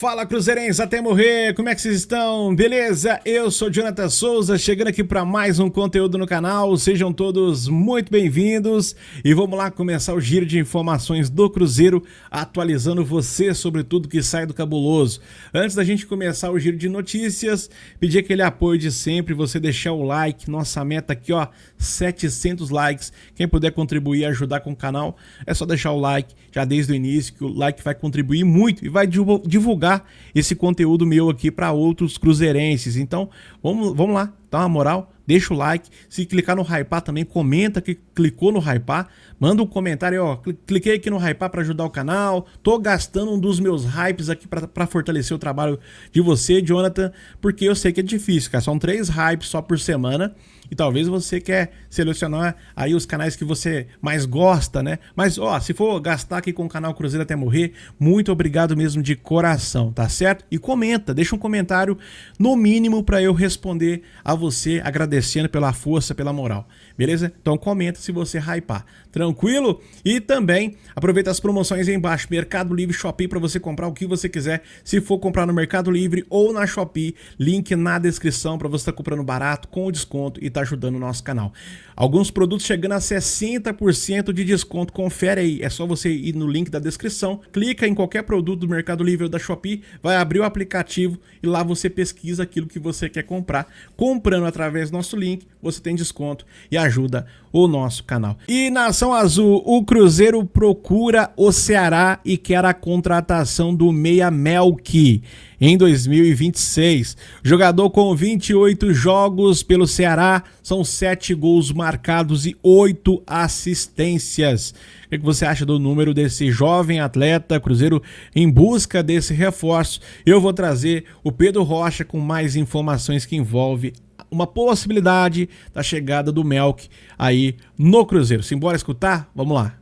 Fala, Cruzeirenses até morrer, como é que vocês estão? Beleza? Eu sou Jonathan Souza, chegando aqui para mais um conteúdo no canal, sejam todos muito bem-vindos e vamos lá começar o giro de informações do Cruzeiro, atualizando você sobre tudo que sai do cabuloso. Antes da gente começar o giro de notícias, pedir aquele apoio de sempre, você deixar o like, nossa meta aqui ó, 700 likes, quem puder contribuir e ajudar com o canal, é só deixar o like já desde o início, que o like vai contribuir muito e vai divulgar esse conteúdo meu aqui para outros cruzeirenses. Então, vamos lá, dá uma moral, deixa o like, se clicar no hypar também, comenta que clicou no hypar, manda um comentário, ó, cliquei aqui no hypar para ajudar o canal, tô gastando um dos meus hypes aqui para fortalecer o trabalho de você, Jonathan, porque eu sei que é difícil, cara, são 3 hypes só por semana, e talvez você quer selecionar aí os canais que você mais gosta, né? Mas, ó, se for gastar aqui com o canal Cruzeiro até morrer, muito obrigado mesmo de coração, tá certo? E comenta, deixa um comentário, no mínimo, para eu responder a você, agradecendo pela força, pela moral, beleza? Então comenta se você hypar, tranquilo? E também aproveita as promoções aí embaixo, Mercado Livre, Shopee, para você comprar o que você quiser, se for comprar no Mercado Livre ou na Shopee, link na descrição para você estar comprando barato, com desconto e tá ajudando o nosso canal. Alguns produtos chegando a 60% de desconto, confere aí, é só você ir no link da descrição, clica em qualquer produto do Mercado Livre ou da Shopee, vai abrir o aplicativo e lá você pesquisa aquilo que você quer comprar. Comprando através do nosso link, você tem desconto e ajuda o nosso canal. E Nação Azul, o Cruzeiro procura o Ceará e quer a contratação do meia Melk em 2026. Jogador com 28 jogos pelo Ceará, são 7 gols marcados e 8 assistências. O que você acha do número desse jovem atleta? Cruzeiro em busca desse reforço. Eu vou trazer o Pedro Rocha com mais informações que envolve uma possibilidade da chegada do Melk aí no Cruzeiro. Simbora escutar? Vamos lá.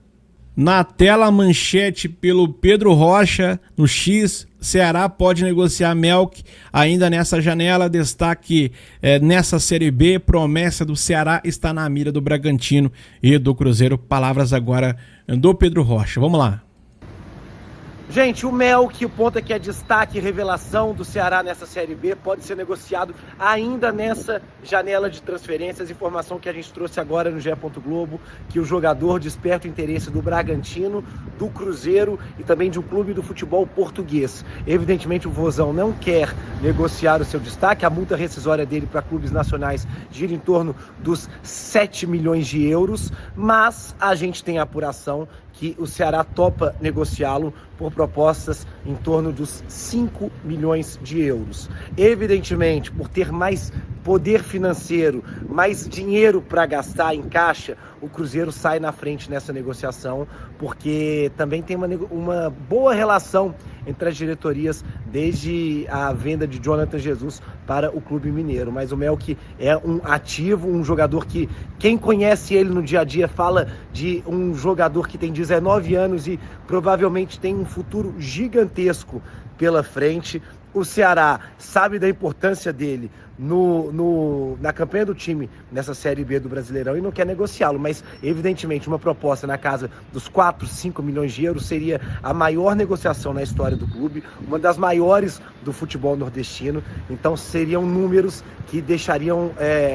Na tela, manchete pelo Pedro Rocha, no X, Ceará pode negociar Melk ainda nessa janela, destaque nessa Série B, promessa do Ceará está na mira do Bragantino e do Cruzeiro. Palavras agora do Pedro Rocha, vamos lá. Gente, o Melk, o ponto é que é destaque e revelação do Ceará nessa Série B, pode ser negociado ainda nessa janela de transferências. Informação que a gente trouxe agora no GE. Globo, que o jogador desperta o interesse do Bragantino, do Cruzeiro e também de um clube do futebol português. Evidentemente o Vozão não quer negociar o seu destaque, a multa rescisória dele para clubes nacionais gira em torno dos 7 milhões de euros, mas a gente tem a apuração que o Ceará topa negociá-lo por propostas em torno dos 5 milhões de euros. Evidentemente, por ter mais poder financeiro, mais dinheiro para gastar em caixa, o Cruzeiro sai na frente nessa negociação, porque também tem uma boa relação entre as diretorias desde a venda de Jonathan Jesus para o Clube Mineiro. Mas o Melk é um ativo, um jogador que quem conhece ele no dia a dia fala de um jogador que tem 19 anos e provavelmente tem um futuro gigantesco pela frente. O Ceará sabe da importância dele na campanha do time nessa Série B do Brasileirão e não quer negociá-lo, mas evidentemente uma proposta na casa dos 4, 5 milhões de euros seria a maior negociação na história do clube, uma das maiores do futebol nordestino. Então seriam números que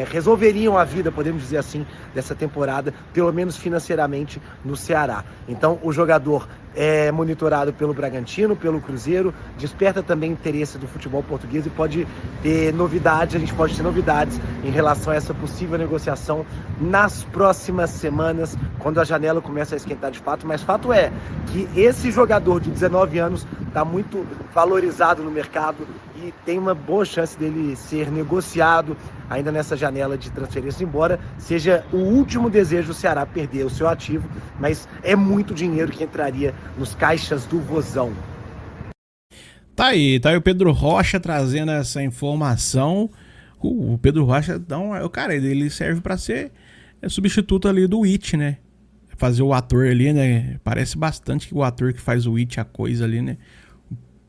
resolveriam a vida, podemos dizer assim, dessa temporada, pelo menos financeiramente, no Ceará. Então o jogador é monitorado pelo Bragantino, pelo Cruzeiro, desperta também interesse do futebol português e pode ter novidades, a gente pode ter novidades em relação a essa possível negociação nas próximas semanas, quando a janela começa a esquentar de fato. Mas fato é que esse jogador de 19 anos está muito valorizado no mercado e tem uma boa chance dele ser negociado ainda nessa janela de transferência, embora seja o último desejo do Ceará perder o seu ativo, mas é muito dinheiro que entraria nos caixas do Vozão. Tá aí o Pedro Rocha trazendo essa informação. O Pedro Rocha, então, cara, ele serve para ser substituto ali do It, né? Fazer o ator ali, né? Parece bastante que o ator que faz o It, a coisa ali, né?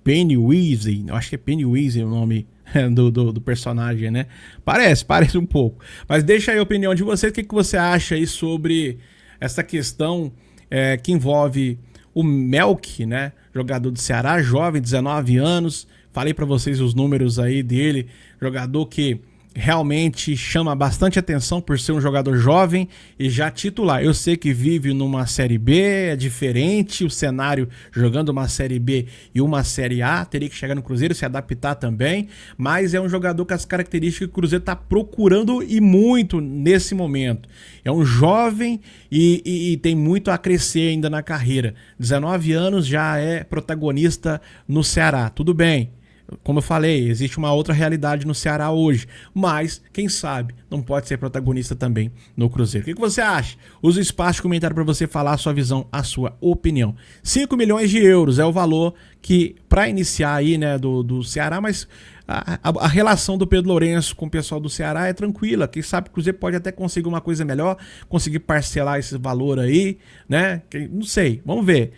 Pennywise, eu acho que é Pennywise o nome do personagem, né? Parece um pouco. Mas deixa aí a opinião de vocês, o que você acha aí sobre essa questão que envolve o Melk, né? jogador do Ceará, jovem, 19 anos. Falei para vocês os números aí dele, jogador que realmente chama bastante atenção por ser um jogador jovem e já titular. Eu sei que vive numa Série B, é diferente o cenário jogando uma Série B e uma Série A, teria que chegar no Cruzeiro, se adaptar também, mas é um jogador com as características que o Cruzeiro está procurando e muito nesse momento. É um jovem e tem muito a crescer ainda na carreira. 19 anos, já é protagonista no Ceará, tudo bem. Como eu falei, existe uma outra realidade no Ceará hoje, mas, quem sabe, não pode ser protagonista também no Cruzeiro. O que você acha? Use o espaço de comentário para você falar a sua visão, a sua opinião. 5 milhões de euros é o valor que, para iniciar aí, né, do Ceará, mas a relação do Pedro Lourenço com o pessoal do Ceará é tranquila. Quem sabe o Cruzeiro pode até conseguir uma coisa melhor, conseguir parcelar esse valor aí, né? Não sei, vamos ver.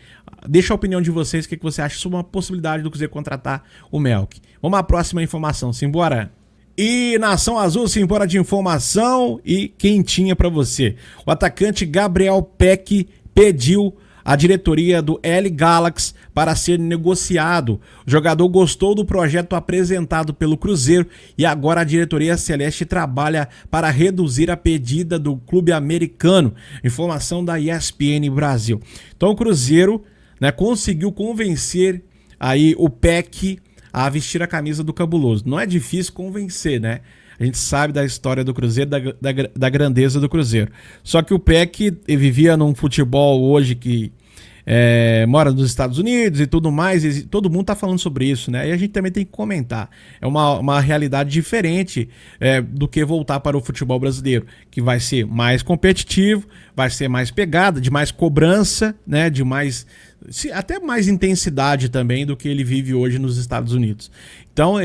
Deixa a opinião de vocês, o que você acha sobre uma possibilidade do Cruzeiro contratar o Melk. Vamos à próxima informação, simbora. E Nação Azul, simbora de informação e quentinha para você. O atacante Gabriel Peck pediu a diretoria do L Galaxy para ser negociado. O jogador gostou do projeto apresentado pelo Cruzeiro e agora a diretoria celeste trabalha para reduzir a pedida do clube americano. Informação da ESPN Brasil. Então o Cruzeiro, né, conseguiu convencer aí o Peck a vestir a camisa do Cabuloso. Não é difícil convencer, né? A gente sabe da história do Cruzeiro, da grandeza do Cruzeiro. Só que o Peck vivia num futebol hoje que mora nos Estados Unidos e tudo mais, e todo mundo tá falando sobre isso, né? E a gente também tem que comentar. É uma realidade diferente do que voltar para o futebol brasileiro, que vai ser mais competitivo, vai ser mais pegada, de mais cobrança, né? De mais, até mais intensidade também do que ele vive hoje nos Estados Unidos. Então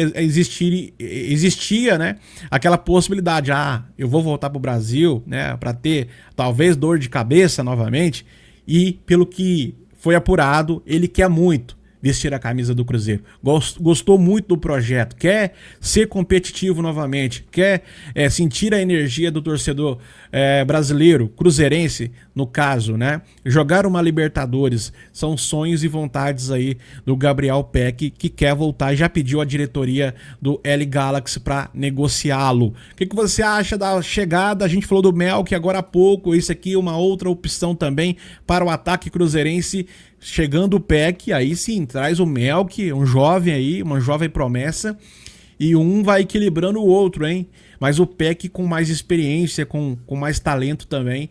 existia, né, aquela possibilidade, eu vou voltar para o Brasil, né, para ter talvez dor de cabeça novamente, e pelo que foi apurado, ele quer muito vestir a camisa do Cruzeiro. Gostou muito do projeto, quer ser competitivo novamente, quer sentir a energia do torcedor brasileiro, cruzeirense, no caso, né? Jogar uma Libertadores, são sonhos e vontades aí do Gabriel Peck, que quer voltar e já pediu a diretoria do L Galaxy para negociá-lo. O que você acha da chegada? A gente falou do Melk agora há pouco, isso aqui é uma outra opção também para o ataque cruzeirense. Chegando o Peck, aí sim, traz o Melk, um jovem aí, uma jovem promessa, e um vai equilibrando o outro, hein? Mas o Peck com mais experiência, com mais talento também,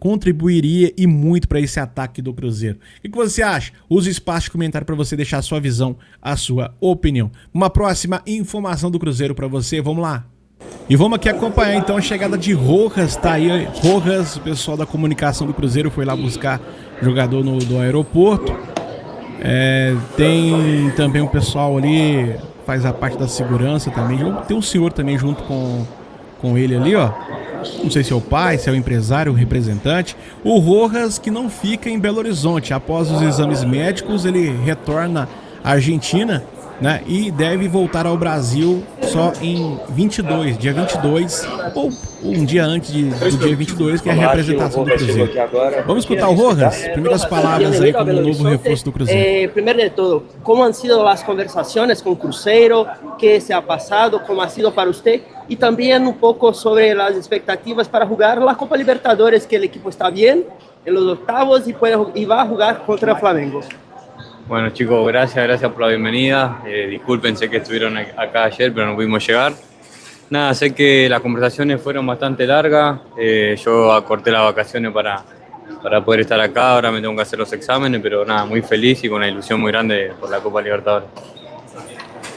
contribuiria e muito para esse ataque do Cruzeiro. O que você acha? Use o espaço de comentário para você deixar a sua visão, a sua opinião. Uma próxima informação do Cruzeiro para você, vamos lá. E vamos aqui acompanhar então a chegada de Rojas, tá aí, Rojas, o pessoal da comunicação do Cruzeiro foi lá buscar jogador do aeroporto. Tem também o pessoal ali, faz a parte da segurança também, tem um senhor também junto com ele ali, ó. Não sei se é o pai, se é o empresário, o representante. O Rojas, que não fica em Belo Horizonte, após os exames médicos ele retorna à Argentina, né, e deve voltar ao Brasil só em 22, dia 22, ou um dia antes do dia 22, que é a representação do Cruzeiro. Vamos escutar o Rojas? Primeiras palavras aí como novo reforço do Cruzeiro. Primeiro de todo, como han sido as conversações com o Cruzeiro, que se ha passado, como ha sido para você, e também um pouco sobre as expectativas para jogar a Copa Libertadores, que o equipo está bem, en los octavos y va a jugar contra Flamengo. Bueno chicos, gracias por la bienvenida. Disculpen, sé que estuvieron acá ayer, pero no pudimos llegar. Nada, sé que las conversaciones fueron bastante largas. Yo acorté las vacaciones para poder estar acá. Ahora me tengo que hacer los exámenes, pero nada, muy feliz y con una ilusión muy grande por la Copa Libertadores.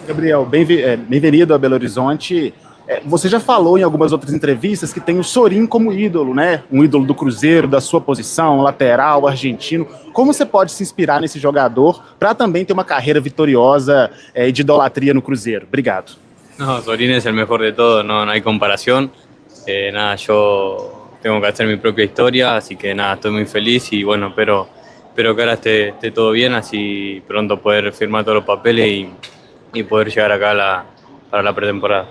Gabriel, bem-vindo a Belo Horizonte. Você já falou em algumas outras entrevistas que tem o Sorin como ídolo, né? Um ídolo do Cruzeiro, da sua posição, lateral, argentino. Como você pode se inspirar nesse jogador para também ter uma carreira vitoriosa de idolatria no Cruzeiro? Obrigado. No, Sorin es el mejor de todo, no hay comparación. Nada, yo tengo que hacer mi propia historia, así que nada, estoy muy feliz y bueno, espero que ahora esté todo bien, así pronto poder firmar todos los papeles y poder llegar acá para la pretemporada.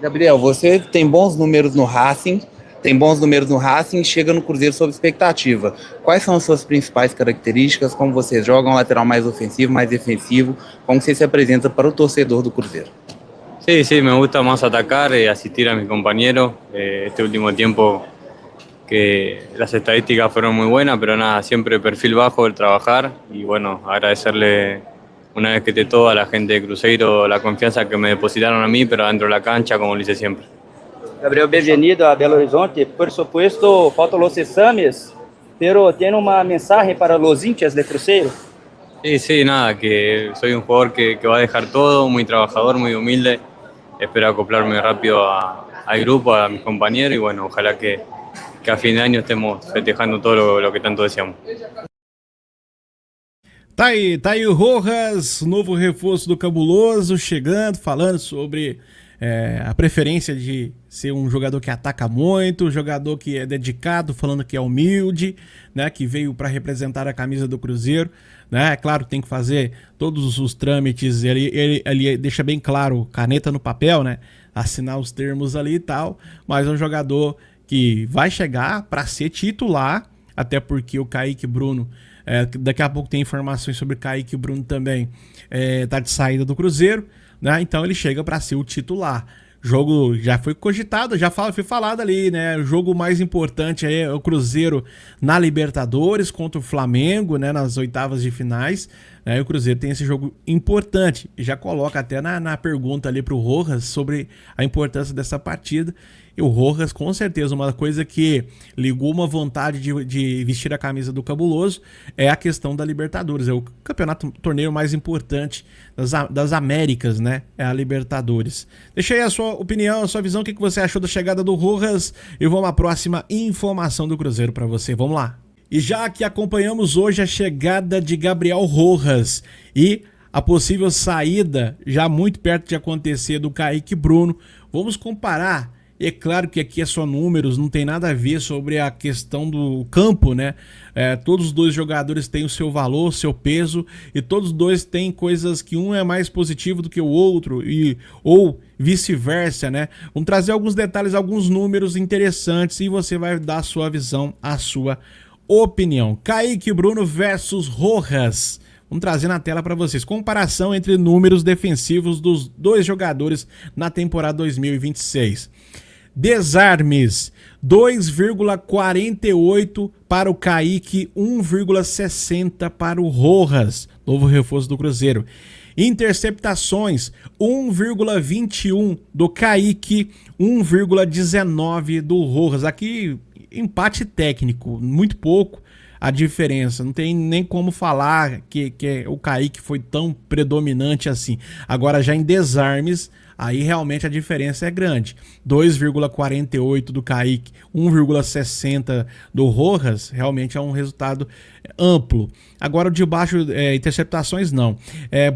Gabriel, você tem bons números no Racing, tem bons números no Racing e chega no Cruzeiro sob expectativa. Quais são as suas principais características? Como você joga um lateral mais ofensivo, mais defensivo? Como você se apresenta para o torcedor do Cruzeiro? Sí, me gusta más atacar, asistir a mis compañeros. Este último tiempo que las estadísticas fueron muy buenas, pero nada, siempre perfil bajo, el trabajar y bueno, agradecerle una vez que te todo a la gente de Cruzeiro la confianza que me depositaron a mí, pero dentro de la cancha como lo hice siempre. Gabriel, bem-vindo a Belo Horizonte. Por supuesto, faltam los exames, pero tiene una mensaje para los hinchas de Cruzeiro. Sí, nada, que soy un jugador que va a dejar todo, muy trabajador, muy humilde. Espero acoplarme rápido al grupo, a mis compañeros y bueno, ojalá que a fin de año estemos festejando todo lo que tanto deseamos. Tá aí o Rojas, novo reforço do Cabuloso, chegando, falando sobre a preferência de ser um jogador que ataca muito, um jogador que é dedicado, falando que é humilde, né, que veio para representar a camisa do Cruzeiro, né, é claro que tem que fazer todos os trâmites, ele deixa bem claro, caneta no papel, né, assinar os termos ali e tal, mas é um jogador que vai chegar para ser titular, até porque o Kaique Bruno, daqui a pouco tem informações sobre Kaique Bruno também, tá de saída do Cruzeiro, né? Então ele chega para ser o titular. Jogo já foi cogitado, foi falado ali, né? O jogo mais importante é o Cruzeiro na Libertadores contra o Flamengo, né? Nas oitavas de finais. Né? O Cruzeiro tem esse jogo importante. E já coloca até na pergunta ali pro Rojas sobre a importância dessa partida. E o Rojas, com certeza, uma coisa que ligou uma vontade de vestir a camisa do Cabuloso é a questão da Libertadores. É o torneio mais importante das Américas, né? É a Libertadores. Deixa aí a sua opinião, a sua visão, o que você achou da chegada do Rojas. E vamos à próxima informação do Cruzeiro para você. Vamos lá. E já que acompanhamos hoje a chegada de Gabriel Rojas e a possível saída, já muito perto de acontecer, do Kaique Bruno, vamos comparar. É claro que aqui é só números, não tem nada a ver sobre a questão do campo, né? Todos os dois jogadores têm o seu valor, o seu peso, e todos os dois têm coisas que um é mais positivo do que o outro, ou vice-versa, né? Vamos trazer alguns detalhes, alguns números interessantes e você vai dar a sua visão, a sua opinião. Kaique Bruno versus Rojas. Vamos trazer na tela para vocês. Comparação entre números defensivos dos dois jogadores na temporada 2026. Desarmes, 2,48 para o Kaique, 1,60 para o Rojas, novo reforço do Cruzeiro. Interceptações, 1,21 do Kaique, 1,19 do Rojas. Aqui, empate técnico, muito pouco a diferença. Não tem nem como falar que o Kaique foi tão predominante assim. Agora, já em desarmes, aí realmente a diferença é grande. 2,48 do Kaique, 1,60 do Rojas, realmente é um resultado amplo. Agora o de baixo, interceptações não.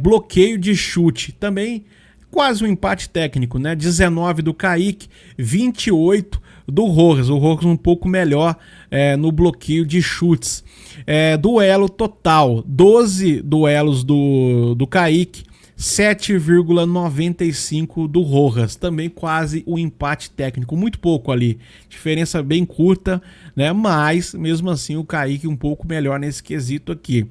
Bloqueio de chute, também quase um empate técnico, né? 19 do Kaique, 28 do Rojas. O Rojas um pouco melhor no bloqueio de chutes. Duelo total, 12 duelos do Kaique, 7,95 do Rojas, também quase um empate técnico, muito pouco ali, diferença bem curta, né? Mas mesmo assim o Kaique um pouco melhor nesse quesito aqui.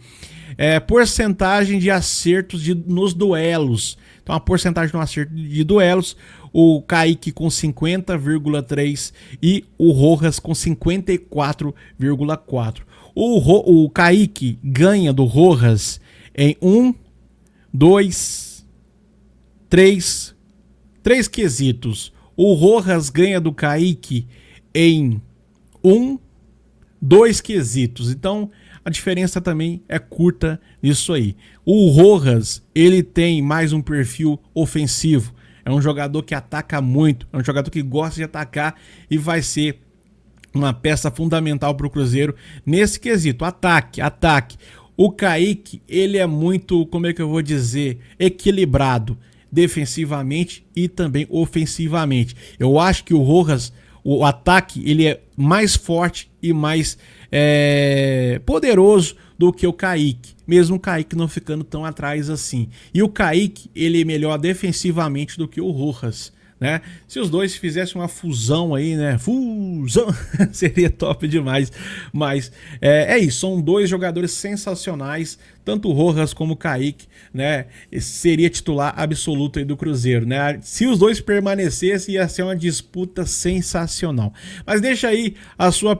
Porcentagem de acertos nos duelos, então a porcentagem no acerto de duelos, o Kaique com 50,3 e o Rojas com 54,4. O Kaique ganha do Rojas em 3 quesitos. O Rojas ganha do Kaique em 2 quesitos. Então a diferença também é curta nisso aí. O Rojas, ele tem mais um perfil ofensivo. É um jogador que ataca muito, é um jogador que gosta de atacar e vai ser uma peça fundamental para o Cruzeiro nesse quesito, ataque. O Kaique, ele é muito, como é que eu vou dizer, equilibrado defensivamente e também ofensivamente. Eu acho que o Rojas, o ataque, ele é mais forte e mais poderoso do que o Kaique, mesmo o Kaique não ficando tão atrás assim. E o Kaique, ele é melhor defensivamente do que o Rojas, né? Se os dois fizessem uma fusão aí, né? Fusão! Seria top demais. Mas é isso, são dois jogadores sensacionais, tanto o Rojas como o Kaique, né? Seria titular absoluto aí do Cruzeiro, né? Se os dois permanecessem, ia ser uma disputa sensacional. Mas deixa aí a sua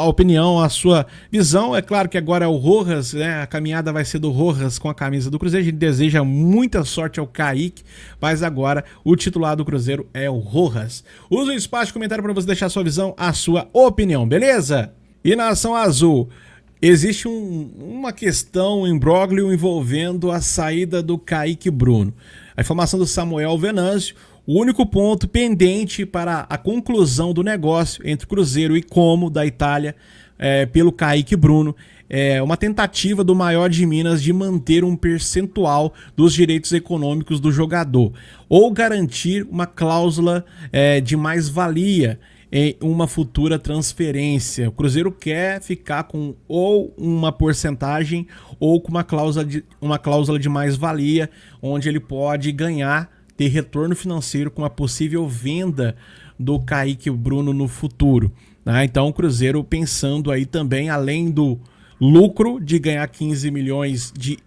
opinião, a sua visão. É claro que agora é o Rojas, né? A caminhada vai ser do Rojas com a camisa do Cruzeiro. A gente deseja muita sorte ao Kaique, mas agora o titular do Cruzeiro é o Rojas. Usa o espaço de comentário para você deixar a sua visão, a sua opinião, beleza? E Nação Azul, existe uma questão, um imbróglio envolvendo a saída do Kaique Bruno. A informação do Samuel Venâncio, o único ponto pendente para a conclusão do negócio entre Cruzeiro e Como, da Itália, pelo Kaique Bruno, é uma tentativa do Maior de Minas de manter um percentual dos direitos econômicos do jogador, ou garantir uma cláusula de mais-valia em uma futura transferência. O Cruzeiro quer ficar com ou uma porcentagem ou com uma cláusula de mais-valia, onde ele pode ganhar, ter retorno financeiro com a possível venda do Kaique Bruno no futuro, né? Então o Cruzeiro pensando aí também, além do lucro de ganhar 15 milhões de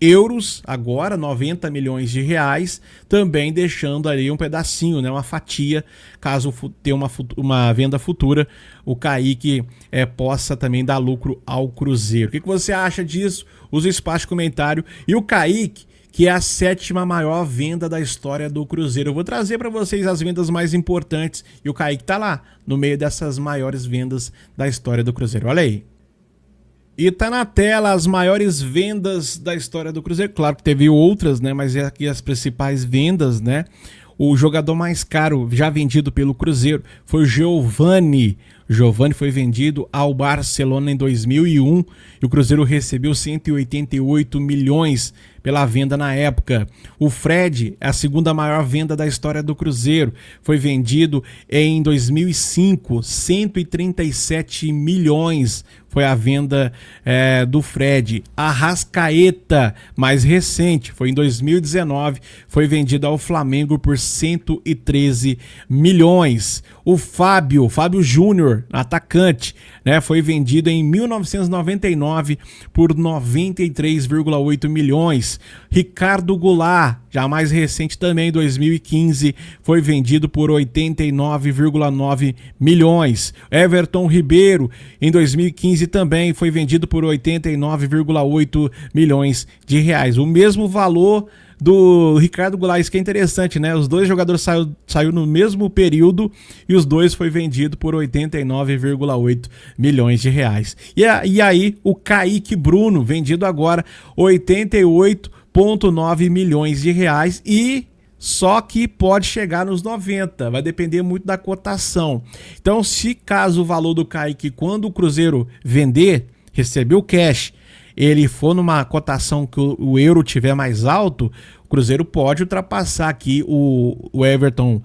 euros, agora 90 milhões de reais, também deixando ali um pedacinho, né, uma fatia, caso tenha uma venda futura, o Kaique possa também dar lucro ao Cruzeiro. O que você acha disso? Usa o espaço de comentário. E o Kaique, que é a 7ª maior venda da história do Cruzeiro. Eu vou trazer para vocês as vendas mais importantes e o Kaique tá lá, no meio dessas maiores vendas da história do Cruzeiro. Olha aí. E tá na tela as maiores vendas da história do Cruzeiro. Claro que teve outras, né? Mas é aqui as principais vendas, né? O jogador mais caro já vendido pelo Cruzeiro foi o Giovani. Giovani foi vendido ao Barcelona em 2001 e o Cruzeiro recebeu 188 milhões pela venda na época. O Fred é a 2ª maior venda da história do Cruzeiro. Foi vendido em 2005, 137 milhões foi a venda do Fred. A Arrascaeta, mais recente, foi em 2019, foi vendido ao Flamengo por 113 milhões. O Fábio Júnior, atacante, né, foi vendido em 1999 por 93,8 milhões. Ricardo Goulart, já mais recente também, 2015, foi vendido por 89,9 milhões. Everton Ribeiro, em 2015 também foi vendido por 89,8 milhões de reais. O mesmo valor do Ricardo Goulart, isso que é interessante, né? Os dois jogadores saiu no mesmo período e os dois foi vendido por 89,8 milhões de reais. E aí o Kaique Bruno, vendido agora 88,9 milhões de reais e só que pode chegar nos 90, vai depender muito da cotação. Então, se caso o valor do Kaique, quando o Cruzeiro vender, receber o cash, ele for numa cotação que o euro tiver mais alto, o Cruzeiro pode ultrapassar aqui o Everton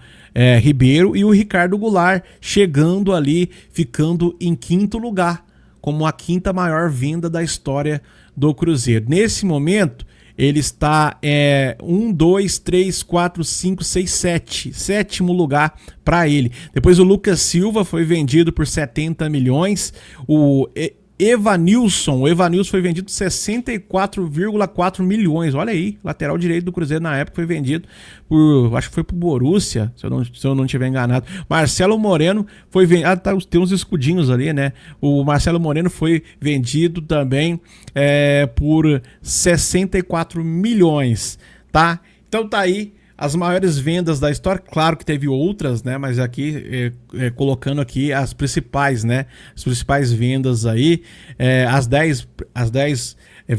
Ribeiro e o Ricardo Goulart, chegando ali, ficando em 5º lugar, como a 5ª maior venda da história do Cruzeiro. Nesse momento, ele está 1, 2, 3, 4, 5, 6, 7. 7º lugar para ele. Depois o Lucas Silva foi vendido por 70 milhões. O Evanilson foi vendido por 64,4 milhões. Olha aí, lateral direito do Cruzeiro na época foi vendido por, acho que foi pro Borussia, se eu não estiver enganado. Marcelo Moreno foi vendido, tem uns escudinhos ali, né? O Marcelo Moreno foi vendido também por 64 milhões, tá? Então tá aí as maiores vendas da história. Claro que teve outras, né? Mas aqui, colocando aqui as principais, né? As principais vendas aí, as 10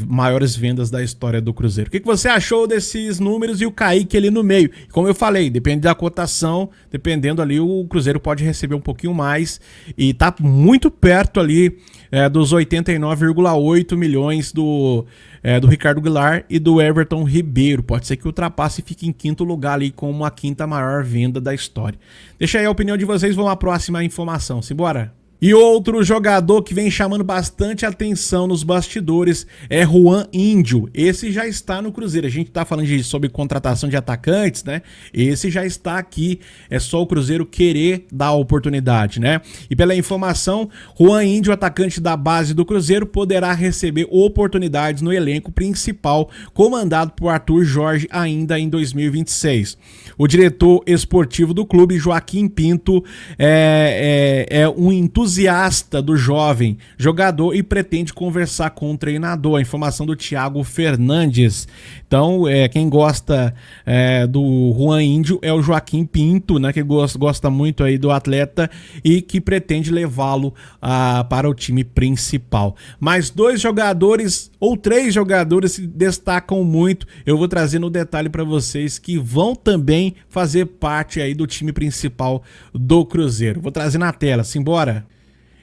maiores vendas da história do Cruzeiro. O que você achou desses números e o Kaique ali no meio? Como eu falei, depende da cotação, dependendo ali, o Cruzeiro pode receber um pouquinho mais e tá muito perto ali dos 89,8 milhões do Ricardo Goulart e do Everton Ribeiro. Pode ser que ultrapasse e fique em 5º lugar ali com uma 5ª maior venda da história. Deixa aí a opinião de vocês, vamos à próxima informação. Simbora! E outro jogador que vem chamando bastante atenção nos bastidores é Juan Índio. Esse já está no Cruzeiro. A gente tá falando sobre contratação de atacantes, né? Esse já está aqui. É só o Cruzeiro querer dar a oportunidade, né? E pela informação, Juan Índio, atacante da base do Cruzeiro, poderá receber oportunidades no elenco principal, comandado por Arthur Jorge, ainda em 2026. O diretor esportivo do clube, Joaquim Pinto, é um entusiasta do jovem jogador e pretende conversar com o treinador. A informação do Thiago Fernandes. Então, quem gosta do Juan Índio é o Joaquim Pinto, né, que gosta muito aí do atleta e que pretende levá-lo para o time principal. Mais 2 jogadores ou 3 jogadores se destacam muito. Eu vou trazer no detalhe para vocês que vão também fazer parte aí do time principal do Cruzeiro. Vou trazer na tela, simbora.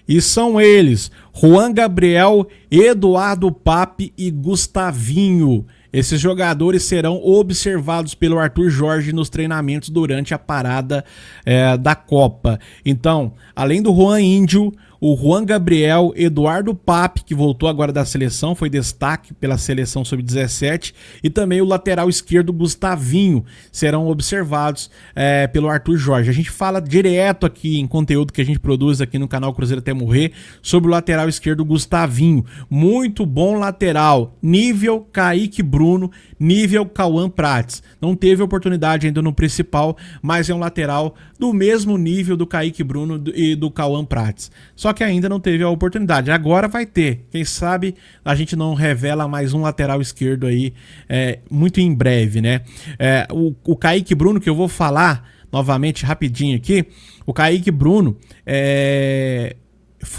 E são eles, Juan Gabriel, Eduardo Pape e Gustavinho. Esses jogadores serão observados pelo Arthur Jorge nos treinamentos durante a parada da Copa. Então, além do Juan Índio, o Juan Gabriel, Eduardo Pape, que voltou agora da seleção, foi destaque pela seleção sub-17, e também o lateral esquerdo Gustavinho serão observados pelo Arthur Jorge. A gente fala direto aqui em conteúdo que a gente produz aqui no canal Cruzeiro Até Morrer sobre o lateral esquerdo Gustavinho. Muito bom lateral, nível Kaique Bruno, nível Cauã Prates. Não teve oportunidade ainda no principal, mas é um lateral do mesmo nível do Kaique Bruno e do Cauã Prates. Só que ainda não teve a oportunidade. Agora vai ter. Quem sabe a gente não revela mais um lateral esquerdo aí muito em breve, né? O Kaique Bruno, que eu vou falar novamente rapidinho aqui, o Kaique Bruno,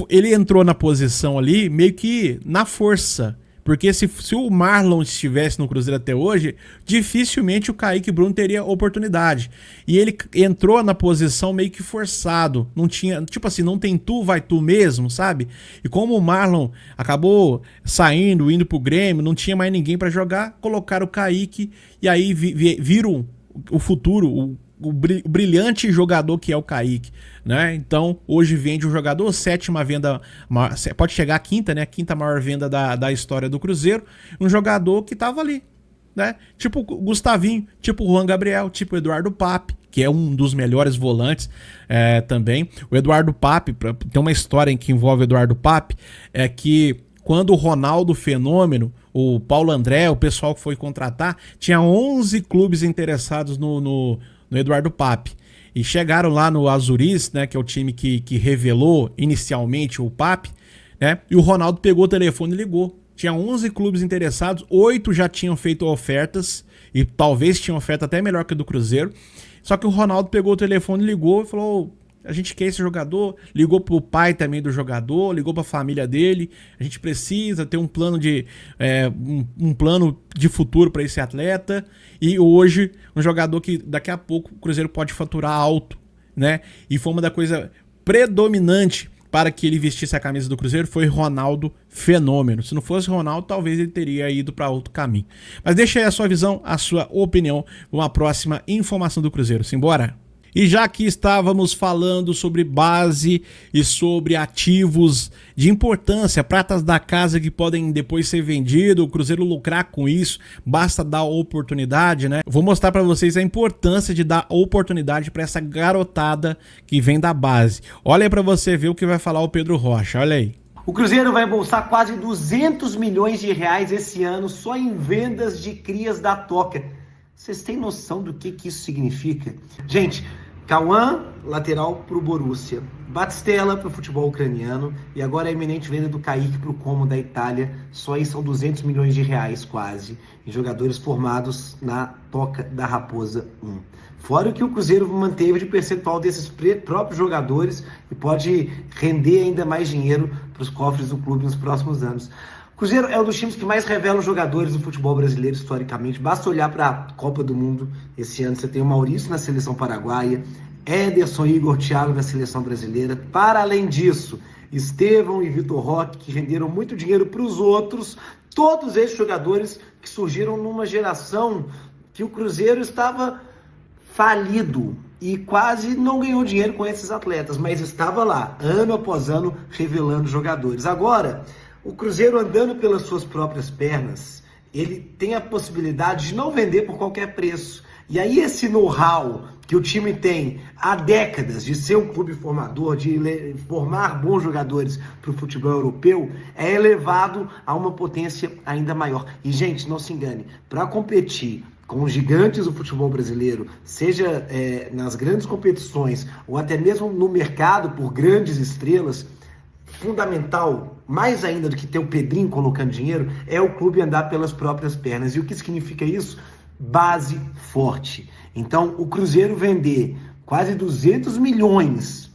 ele entrou na posição ali meio que na força. Porque se o Marlon estivesse no Cruzeiro até hoje, dificilmente o Kaique Bruno teria oportunidade. E ele entrou na posição meio que forçado. Não tinha, tipo assim, não tem tu, vai tu mesmo, sabe? E como o Marlon acabou saindo, indo pro Grêmio, não tinha mais ninguém para jogar, colocaram o Kaique e aí viram o futuro, o brilhante jogador que é o Kaique, né? Então, hoje vende um jogador, 7ª venda, pode chegar à 5ª, né? A 5ª maior venda da história do Cruzeiro. Um jogador que tava ali, né? Tipo o Gustavinho, tipo o Juan Gabriel, tipo o Eduardo Pape, que é um dos melhores volantes também. O Eduardo Pape, tem uma história em que envolve o Eduardo Pape, é que quando o Ronaldo Fenômeno, o Paulo André, o pessoal que foi contratar, tinha 11 clubes interessados no Eduardo Pape. E chegaram lá no Azuris, né, que é o time que revelou inicialmente o Pape, né, e o Ronaldo pegou o telefone e ligou. Tinha 11 clubes interessados, 8 já tinham feito ofertas, e talvez tinham oferta até melhor que a do Cruzeiro. Só que o Ronaldo pegou o telefone, ligou e falou: a gente quer esse jogador, ligou pro pai também do jogador, ligou pra família dele, a gente precisa ter um plano um plano de futuro para esse atleta, e hoje um jogador que daqui a pouco o Cruzeiro pode faturar alto, né? E foi uma da coisa predominante para que ele vestisse a camisa do Cruzeiro foi Ronaldo Fenômeno. Se não fosse Ronaldo, talvez ele teria ido para outro caminho. Mas deixa aí a sua visão, a sua opinião, uma próxima informação do Cruzeiro. Simbora? E já que estávamos falando sobre base e sobre ativos de importância, pratas da casa que podem depois ser vendidos, o Cruzeiro lucrar com isso, basta dar oportunidade, né? Vou mostrar para vocês a importância de dar oportunidade para essa garotada que vem da base. Olha aí para você ver o que vai falar o Pedro Rocha, olha aí. O Cruzeiro vai embolsar quase 200 milhões de reais esse ano só em vendas de crias da Toca. Vocês têm noção do que isso significa? Gente, Cauã, lateral para o Borussia, Batistella para o futebol ucraniano e agora a iminente venda do Kaique para o Como da Itália. Só aí são 200 milhões de reais quase em jogadores formados na Toca da Raposa 1. Fora o que o Cruzeiro manteve de percentual desses próprios jogadores e pode render ainda mais dinheiro para os cofres do clube nos próximos anos. O Cruzeiro é um dos times que mais revelam jogadores do futebol brasileiro historicamente. Basta olhar para a Copa do Mundo esse ano. Você tem o Maurício na seleção paraguaia, Ederson, Igor, Thiago na seleção brasileira. Para além disso, Estevão e Vitor Roque, que renderam muito dinheiro para os outros. Todos esses jogadores que surgiram numa geração que o Cruzeiro estava falido. e quase não ganhou dinheiro com esses atletas, mas estava lá, ano após ano, revelando jogadores. Agora, o Cruzeiro andando pelas suas próprias pernas, ele tem a possibilidade de não vender por qualquer preço. E aí esse know-how que o time tem há décadas de ser um clube formador, de formar bons jogadores para o futebol europeu, é elevado a uma potência ainda maior. E, gente, não se engane, para competir com os gigantes do futebol brasileiro, seja nas grandes competições ou até mesmo no mercado por grandes estrelas, fundamental, mais ainda do que ter o Pedrinho colocando dinheiro, é o clube andar pelas próprias pernas. E o que significa isso? Base forte. Então, o Cruzeiro vender quase 200 milhões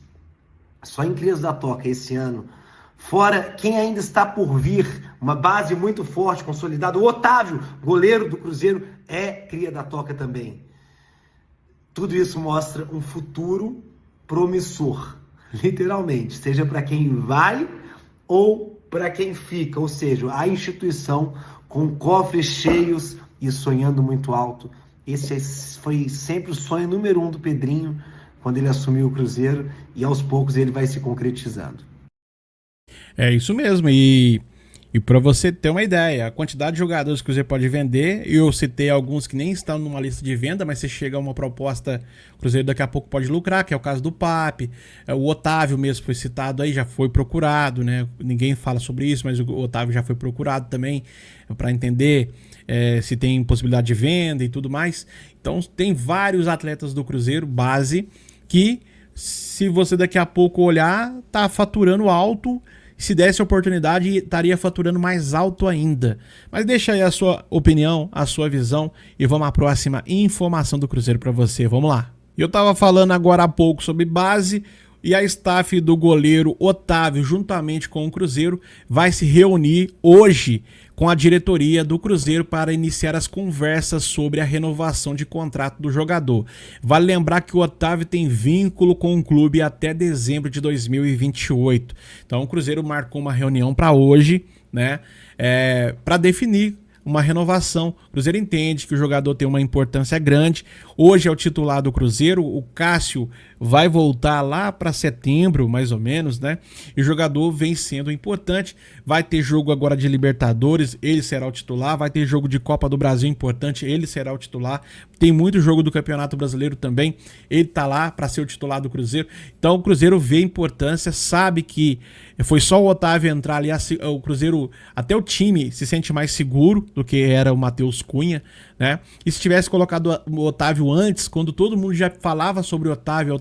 só em Crias da Toca esse ano, fora quem ainda está por vir, uma base muito forte, consolidada. O Otávio, goleiro do Cruzeiro, é Cria da Toca também. Tudo isso mostra um futuro promissor, literalmente, seja para quem vai ou para quem fica, ou seja, a instituição com cofres cheios e sonhando muito alto. Esse foi sempre o sonho número 1 do Pedrinho quando ele assumiu o Cruzeiro, e aos poucos ele vai se concretizando. É isso mesmo, e para você ter uma ideia, a quantidade de jogadores que o Cruzeiro pode vender, eu citei alguns que nem estão numa lista de venda, mas se chega a uma proposta, o Cruzeiro daqui a pouco pode lucrar, que é o caso do Pape, o Otávio mesmo foi citado aí, já foi procurado, né? Ninguém fala sobre isso, mas o Otávio já foi procurado também, para entender se tem possibilidade de venda e tudo mais. Então tem vários atletas do Cruzeiro, base, que se você daqui a pouco olhar, tá faturando alto. Se desse a oportunidade, estaria faturando mais alto ainda. Mas deixa aí a sua opinião, a sua visão, e vamos à próxima informação do Cruzeiro para você. Vamos lá. Eu tava falando agora há pouco sobre base, e a staff do goleiro Otávio, juntamente com o Cruzeiro, vai se reunir hoje com a diretoria do Cruzeiro para iniciar as conversas sobre a renovação de contrato do jogador. Vale lembrar que o Otávio tem vínculo com o clube até dezembro de 2028. Então o Cruzeiro marcou uma reunião para hoje, né, para definir uma renovação. O Cruzeiro entende que o jogador tem uma importância grande. Hoje é o titular do Cruzeiro. O Cássio vai voltar lá para setembro, mais ou menos, né? E o jogador vem sendo importante. Vai ter jogo agora de Libertadores, ele será o titular. Vai ter jogo de Copa do Brasil importante, ele será o titular. Tem muito jogo do Campeonato Brasileiro também. Ele tá lá para ser o titular do Cruzeiro. Então o Cruzeiro vê a importância, sabe que foi só o Otávio entrar ali, o Cruzeiro, até o time se sente mais seguro do que era o Matheus Cunha, né? E se tivesse colocado o Otávio antes, quando todo mundo já falava sobre Otávio,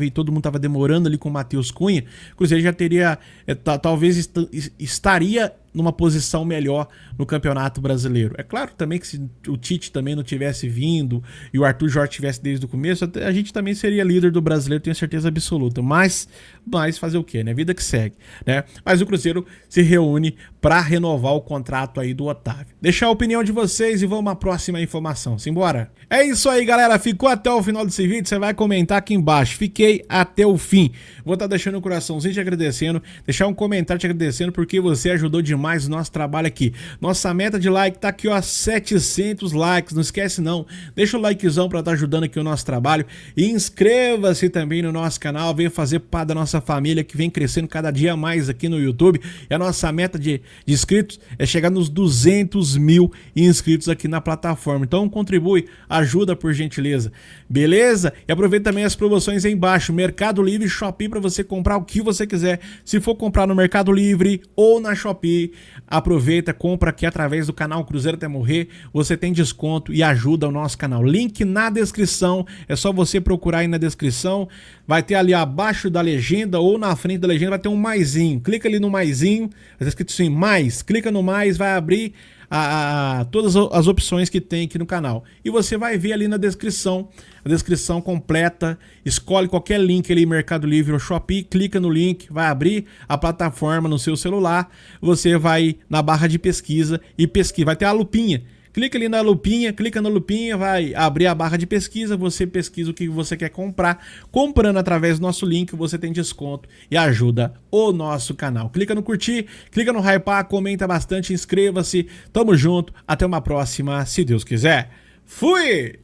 e todo mundo tava demorando ali com o Matheus Cunha, o Cruzeiro já teria, talvez estaria numa posição melhor no Campeonato Brasileiro. É claro também que se o Tite também não tivesse vindo e o Arthur Jorge tivesse desde o começo, a gente também seria líder do Brasileiro, tenho certeza absoluta. Mas fazer o quê, né? Vida que segue, né? Mas o Cruzeiro se reúne para renovar o contrato aí do Otávio. Deixar a opinião de vocês e vamos à próxima informação. Simbora? É isso aí, galera. Ficou até o final desse vídeo? Você vai comentar aqui embaixo. Fiquei até o fim. Vou estar deixando um coraçãozinho te agradecendo, deixar um comentário te agradecendo porque você ajudou demais o nosso trabalho aqui. Nossa meta de like tá aqui, ó, 700 likes. Não esquece não. Deixa o likezão para estar ajudando aqui o nosso trabalho e inscreva-se também no nosso canal. Venha fazer parte da nossa família que vem crescendo cada dia mais aqui no YouTube. E a nossa meta de inscritos é chegar nos 200 mil inscritos aqui na plataforma. Então contribui, ajuda por gentileza. Beleza? E aproveita também as promoções aí embaixo. Mercado Livre e Shopee para você comprar o que você quiser. Se for comprar no Mercado Livre ou na Shopee, aproveita, compra aqui através do canal Cruzeiro Até Morrer. Você tem desconto e ajuda o nosso canal. Link na descrição. É só você procurar aí na descrição. Vai ter ali abaixo da legenda ou na frente da legenda vai ter um maisinho. Clica ali no maisinho. Vai estar escrito assim, mais. Clica no mais, vai abrir todas as opções que tem aqui no canal. E você vai ver ali na descrição, a descrição completa, escolhe qualquer link ali, Mercado Livre ou Shopee, clica no link, vai abrir a plataforma no seu celular, você vai na barra de pesquisa e pesquisa, vai ter a lupinha. Clica ali na lupinha, clica na lupinha, vai abrir a barra de pesquisa, você pesquisa o que você quer comprar. Comprando através do nosso link, você tem desconto e ajuda o nosso canal. Clica no curtir, clica no hypar, comenta bastante, inscreva-se. Tamo junto, até uma próxima, se Deus quiser. Fui!